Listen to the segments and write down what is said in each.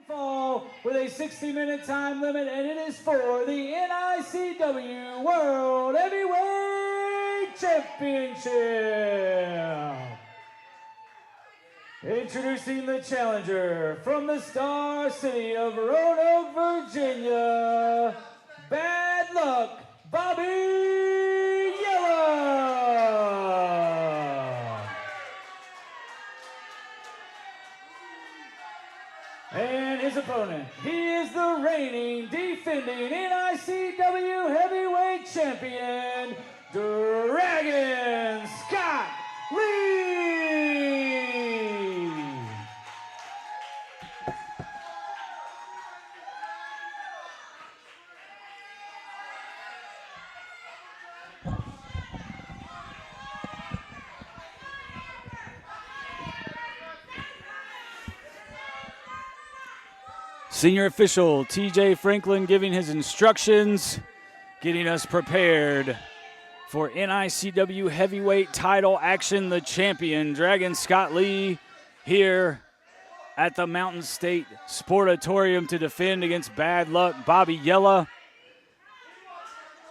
Fall with a 60-minute time limit, and it is for the NICW World Heavyweight Championship. Introducing the challenger from the Star City of Roanoke, Virginia, Bad Luck, Bobby Yela. And his opponent, he is the reigning, defending NICW Heavyweight Champion, Dragon Scott Lee. Senior official TJ Franklin giving his instructions, getting us prepared for NICW heavyweight title action. The champion, Dragon Scott Lee, here at the Mountain State Sportatorium to defend against Bad Luck, Bobby Yela.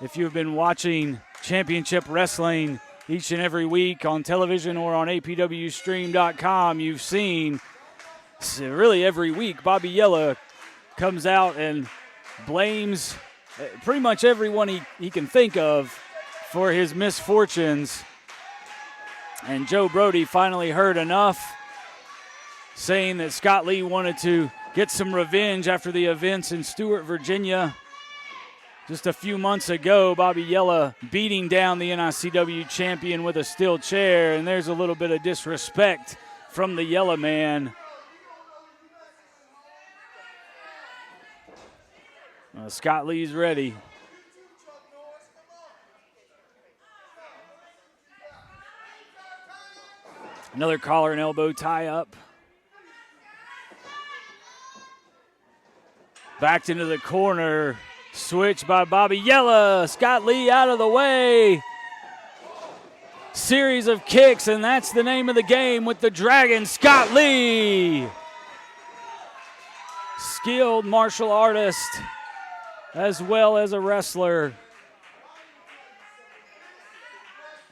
If you've been watching Championship Wrestling each and every week on television or on apwstream.com, you've seen really every week Bobby Yela comes out and blames pretty much everyone he can think of for his misfortunes. And Joe Brody finally heard enough, saying that Scott Lee wanted to get some revenge after the events in Stewart, Virginia. Just a few months ago, Bobby Yela beating down the NICW champion with a steel chair, and there's a little bit of disrespect from the Yela Man. Scott Lee's ready. Another collar and elbow tie up. Backed into the corner. Switch by Bobby Yela. Scott Lee out of the way. Series of kicks, and that's the name of the game with the Dragon, Scott Lee. Skilled martial artist as well as a wrestler.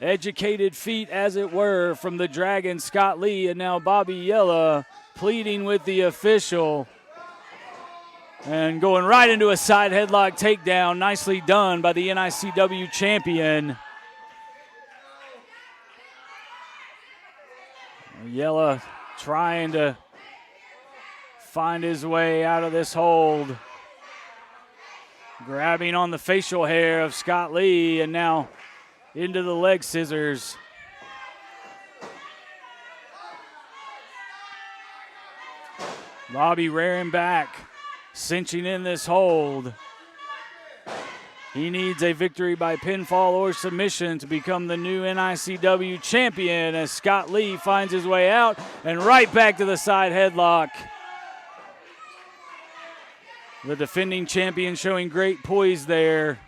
Educated feet, as it were, from the Dragon, Scott Lee, and now Bobby Yela pleading with the official. And going right into a side headlock takedown. Nicely done by the NICW champion. Yela trying to find his way out of this hold. Grabbing on the facial hair of Scott Lee, and now into the leg scissors. Bobby rearing back, cinching in this hold. He needs a victory by pinfall or submission to become the new NICW champion, as Scott Lee finds his way out and right back to the side headlock. The defending champion showing great poise there.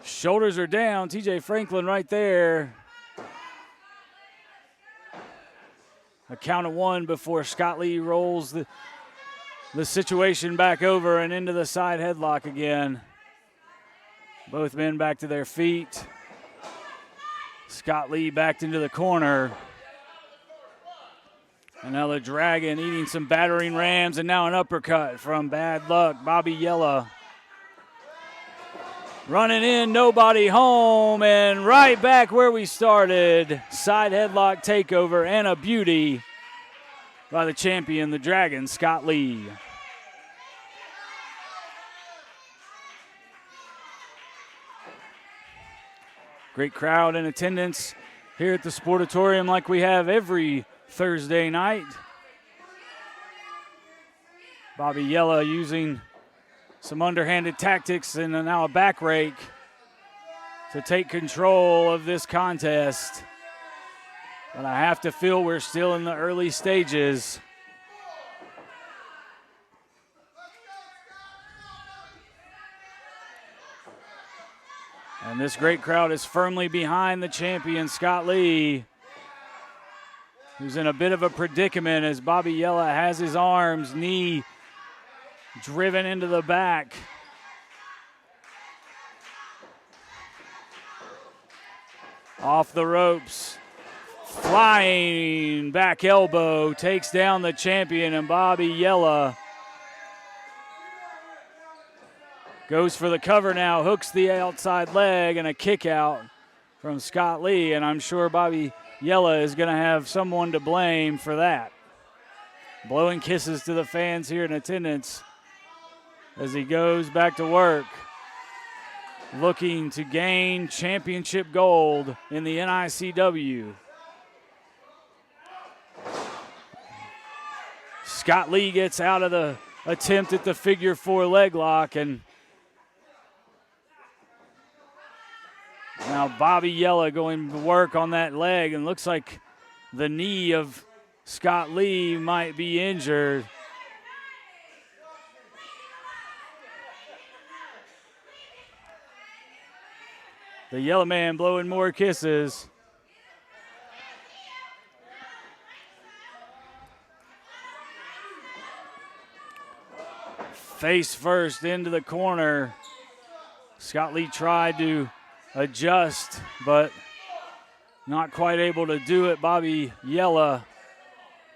Shoulders are down. TJ Franklin right there. A count of one before Scott Lee rolls the situation back over and into the side headlock again. Both men back to their feet. Scott Lee backed into the corner. And now the Dragon eating some battering rams, and now an uppercut from Bad Luck, Bobby Yela. Running in, nobody home, and right back where we started. Side headlock takeover, and a beauty by the champion, the Dragon, Scott Lee. Great crowd in attendance here at the Sportatorium, like we have every Thursday night. Bobby Yela using some underhanded tactics and now a back rake to take control of this contest. But I have to feel we're still in the early stages. And this great crowd is firmly behind the champion, Scott Lee. who's in a bit of a predicament as Bobby Yela has his arms, knee driven into the back. Off the ropes, flying back elbow, takes down the champion, and Bobby Yela goes for the cover now, hooks the outside leg, and a kick out from Scott Lee, and I'm sure Bobby Yela is going to have someone to blame for that. Blowing kisses to the fans here in attendance as he goes back to work, looking to gain championship gold in the NICW. Scott Lee gets out of the attempt at the figure 4 leg lock, and now Bobby Yela going to work on that leg, and looks like the knee of Scott Lee might be injured. The Yela Man blowing more kisses. Face first into the corner. Scott Lee tried to adjust, but not quite able to do it. Bobby Yela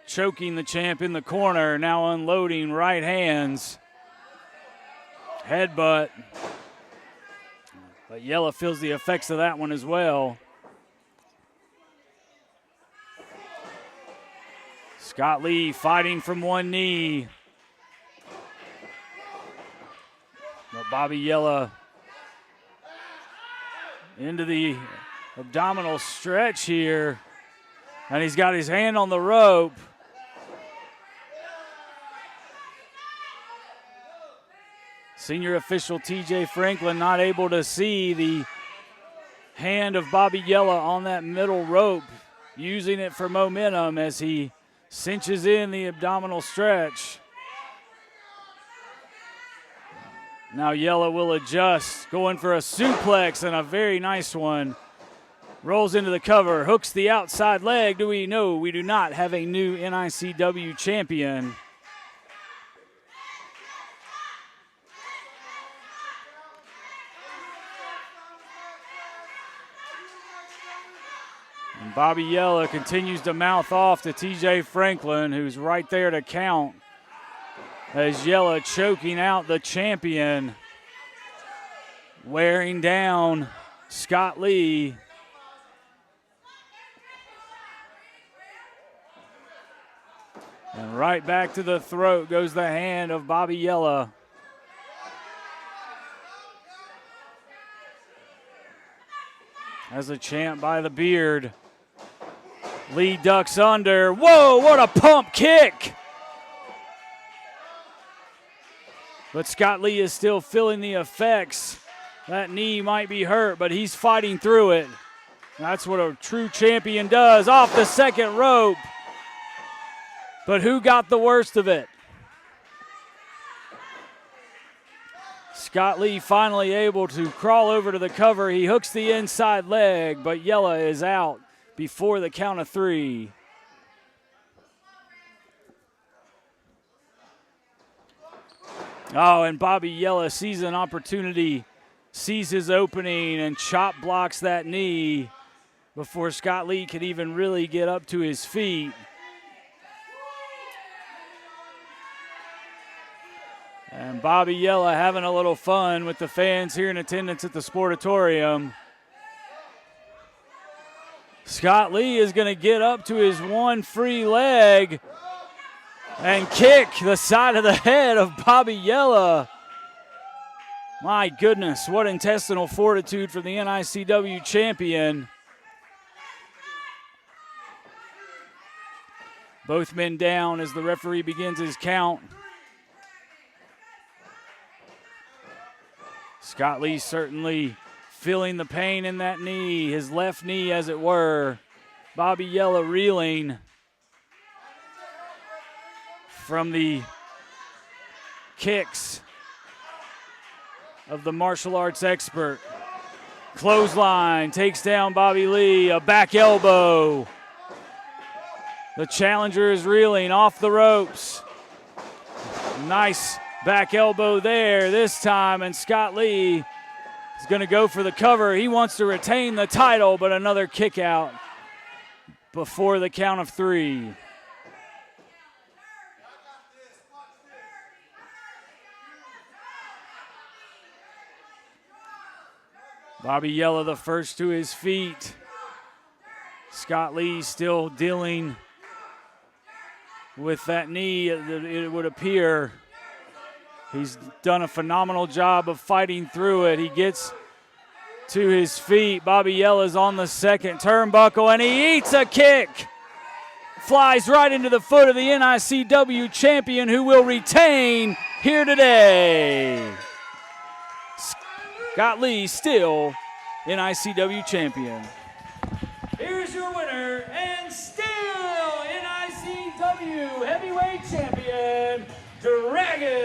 choking the champ in the corner, now unloading right hands. Headbutt. But Yela feels the effects of that one as well. Scott Lee fighting from one knee. But Bobby Yela into the abdominal stretch here. And he's got his hand on the rope. Senior official TJ Franklin not able to see the hand of Bobby Yela on that middle rope, using it for momentum as he cinches in the abdominal stretch. Now Yela will adjust, going for a suplex, and a very nice one. Rolls into the cover, hooks the outside leg. Do we know we do not have a new NICW champion? And Bobby Yela continues to mouth off to TJ Franklin, who's right there to count, as Yela choking out the champion, wearing down Scott Lee. And right back to the throat goes the hand of Bobby Yela. As the champ by the beard. Lee ducks under. Whoa, what a pump kick! But Scott Lee is still feeling the effects. That knee might be hurt, but he's fighting through it. That's what a true champion does, off the second rope. But who got the worst of it? Scott Lee finally able to crawl over to the cover. He hooks the inside leg, but Yela is out before the count of 3. Oh, and Bobby Yela sees an opportunity, sees his opening, and chop blocks that knee before Scott Lee could even really get up to his feet. And Bobby Yela having a little fun with the fans here in attendance at the Sportatorium. Scott Lee is going to get up to his one free leg and kick the side of the head of Bobby Yela. My goodness, what intestinal fortitude for the NICW champion. Both men down as the referee begins his count. Scott Lee certainly feeling the pain in that knee, his left knee as it were. Bobby Yela reeling from the kicks of the martial arts expert. Clothesline takes down Bobby Lee, a back elbow. The challenger is reeling off the ropes. Nice back elbow there this time, and Scott Lee is going to go for the cover. He wants to retain the title, but another kick out before the count of 3. Bobby Yela the first to his feet. Scott Lee still dealing with that knee, it would appear. He's done a phenomenal job of fighting through it. He gets to his feet. Bobby Yela's on the second turnbuckle, and he eats a kick. Flies right into the foot of the NICW champion, who will retain here today. Scott Lee still NICW champion. Here's your winner and still NICW heavyweight champion, Dragon